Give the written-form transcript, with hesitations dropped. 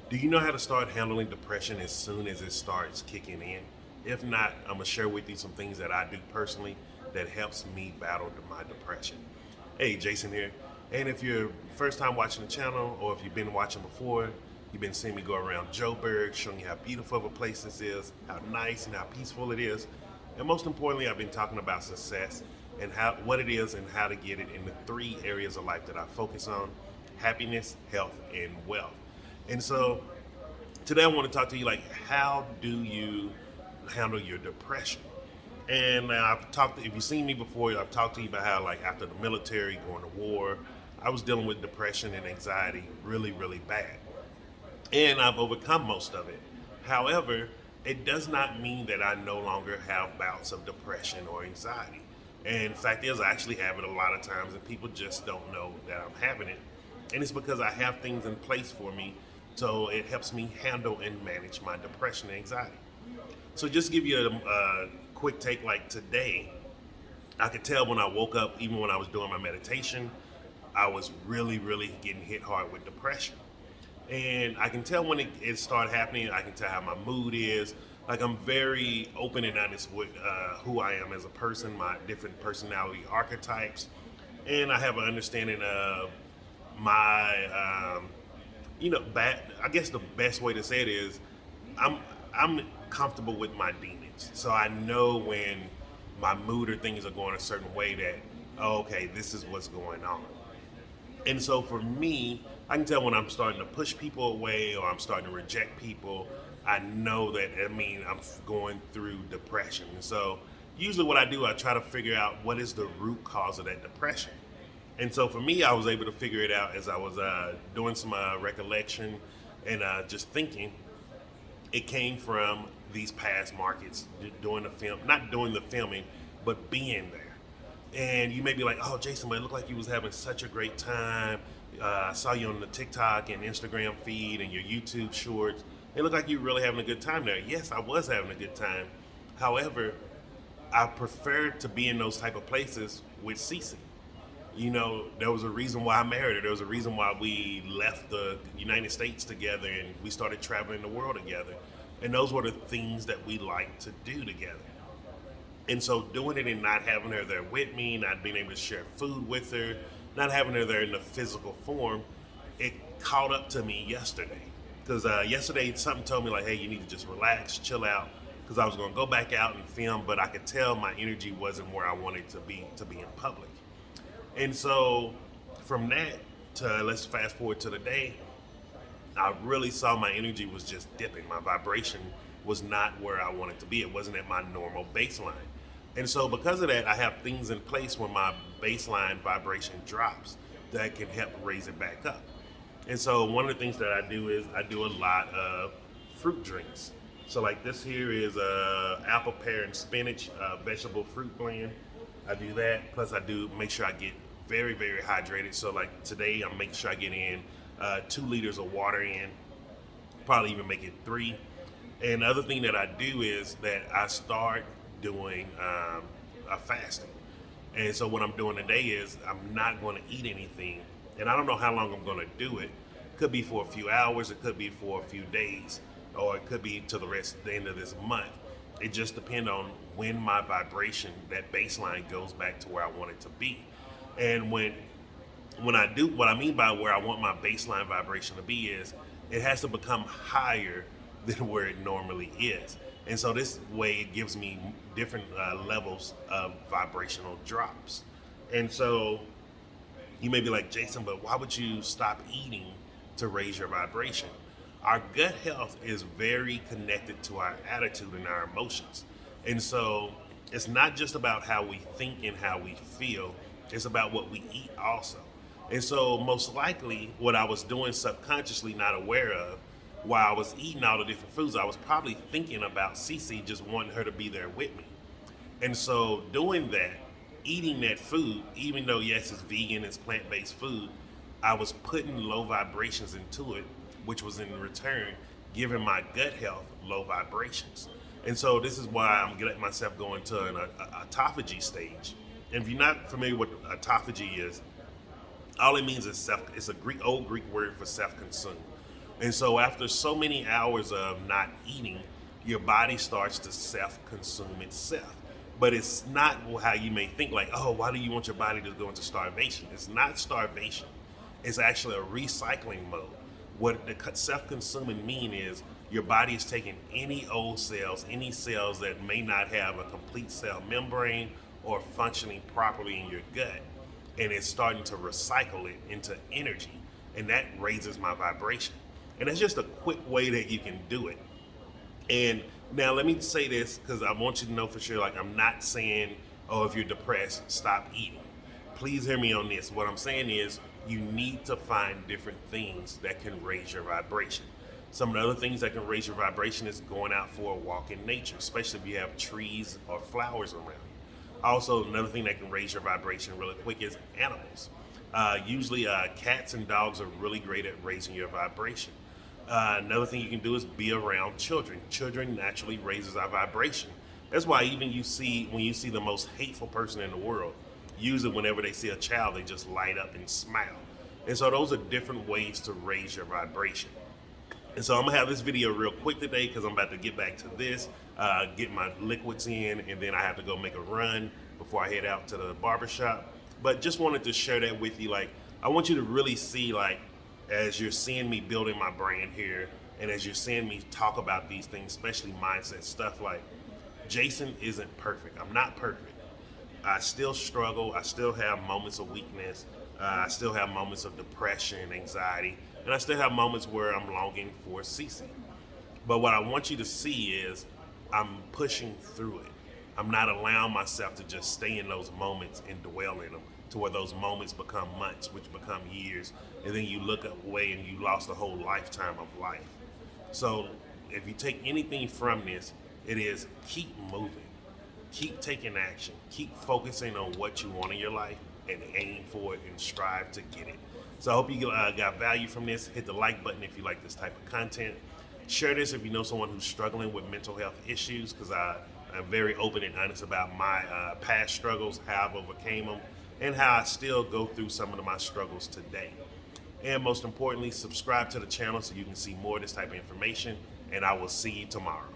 Do you know how to start handling depression as soon as it starts kicking in? If not, I'm gonna share with you some things that I do personally that helps me battle my depression. Hey, Jason here. And if you're first time watching the channel, or if you've been watching before, you've been seeing me go around Joburg, showing you how beautiful of a place this is, how nice and how peaceful it is. And most importantly, I've been talking about success and how what it is and how to get it in the three areas of life that I focus on: happiness, health, and wealth. And so today I want to talk to you like, how do you handle your depression? And I've talked, if you've seen me before, I've talked to you about how, like, after the military, going to war, I was dealing with depression and anxiety really, really bad. And I've overcome most of it. However, it does not mean that I no longer have bouts of depression or anxiety. And fact is, I actually have it a lot of times, and people just don't know that I'm having it. And it's because I have things in place for me, so it helps me handle and manage my depression and anxiety. So just give you a quick take, like today, I could tell when I woke up, even when I was doing my meditation, I was really, really getting hit hard with depression. And I can tell when it started happening. I can tell how my mood is. Like, I'm very open and honest with who I am as a person, my different personality archetypes, and I have an understanding of my, bad. I guess the best way to say it is, I'm I'm comfortable with my demons, so I know when my mood or things are going a certain way that, oh, okay, this is what's going on. And so for me, I can tell when I'm starting to push people away or I'm starting to reject people. I know that, I mean, I'm going through depression. And so usually what I do, I try to figure out what is the root cause of that depression. And so for me, I was able to figure it out as I was doing some recollection and just thinking. It came from these past markets, doing the film, not doing the filming, but being there. And you may be like, "Oh, Jason, but it looked like you was having such a great time. I saw you on the TikTok and Instagram feed and your YouTube shorts. It looked like you were really having a good time there." Yes, I was having a good time. However, I preferred to be in those type of places with Cece. There was a reason why I married her. There was a reason why we left the United States together and we started traveling the world together. And those were the things that we liked to do together. And so doing it and not having her there with me, not being able to share food with her, not having her there in the physical form, it caught up to me yesterday. Because yesterday something told me like, hey, you need to just relax, chill out. Because I was going to go back out and film, but I could tell my energy wasn't where I wanted to be in public. And so from that to, let's fast forward to the day, I really saw my energy was just dipping. My vibration was not where I wanted to be. It wasn't at my normal baseline. And so because of that, I have things in place when my baseline vibration drops that can help raise it back up. And so one of the things that I do is I do a lot of fruit drinks. So like this here is apple, pear, and spinach vegetable fruit blend. I do that. Plus I do make sure I get very, very hydrated. So like today, I'm making sure I get in 2 liters of water in, probably even make it 3. And the other thing that I do is that I start doing a fasting. And so what I'm doing today is I'm not going to eat anything. And I don't know how long I'm going to do it. Could be for a few hours, it could be for a few days, or it could be to the end of this month. It just depends on when my vibration, that baseline, goes back to where I want it to be. And when I do, what I mean by where I want my baseline vibration to be is it has to become higher than where it normally is. And so this way it gives me different levels of vibrational drops. And so you may be like, Jason, but why would you stop eating to raise your vibration? Our gut health is very connected to our attitude and our emotions. And so it's not just about how we think and how we feel, it's about what we eat also. And so most likely what I was doing subconsciously, not aware of, while I was eating all the different foods, I was probably thinking about Cece, just wanting her to be there with me. And so doing that, eating that food, even though yes, it's vegan, it's plant-based food, I was putting low vibrations into it, which was in return giving my gut health low vibrations. And so this is why I'm letting myself go into an autophagy stage. And if you're not familiar with what autophagy is, all it means is self. It's a old Greek word for self-consumed. And so after so many hours of not eating, your body starts to self-consume itself. But it's not how you may think, like, oh, why do you want your body to go into starvation? It's not starvation. It's actually a recycling mode. What the self-consuming mean is your body is taking any old cells, any cells that may not have a complete cell membrane or functioning properly in your gut, and it's starting to recycle it into energy, and that raises my vibration. And that's just a quick way that you can do it. And now let me say this because I want you to know for sure, like, I'm not saying, oh, if you're depressed, stop eating. Please hear me on this. What I'm saying is you need to find different things that can raise your vibration. Some of the other things that can raise your vibration is going out for a walk in nature, especially if you have trees or flowers around. Also, another thing that can raise your vibration really quick is animals. Usually, cats and dogs are really great at raising your vibration. Another thing you can do is be around children. Children naturally raises our vibration. That's why even when you see the most hateful person in the world, usually whenever they see a child, they just light up and smile. And so those are different ways to raise your vibration. And so I'm gonna have this video real quick today because I'm about to get back to this, get my liquids in, and then I have to go make a run before I head out to the barbershop. But just wanted to share that with you. Like, I want you to really see, like, as you're seeing me building my brand here, and as you're seeing me talk about these things, especially mindset stuff, like, Jason isn't perfect. I'm not perfect. I still struggle. I still have moments of weakness. I still have moments of depression, anxiety, and I still have moments where I'm longing for Cece. But what I want you to see is I'm pushing through it. I'm not allowing myself to just stay in those moments and dwell in them to where those moments become months, which become years, and then you look away and you lost a whole lifetime of life. So if you take anything from this, it is keep moving, keep taking action, keep focusing on what you want in your life and aim for it and strive to get it. So I hope you got value from this. Hit the like button if you like this type of content. Share this if you know someone who's struggling with mental health issues, because I'm very open and honest about my past struggles, how I've overcame them, and how I still go through some of my struggles today. And most importantly, subscribe to the channel so you can see more of this type of information, and I will see you tomorrow.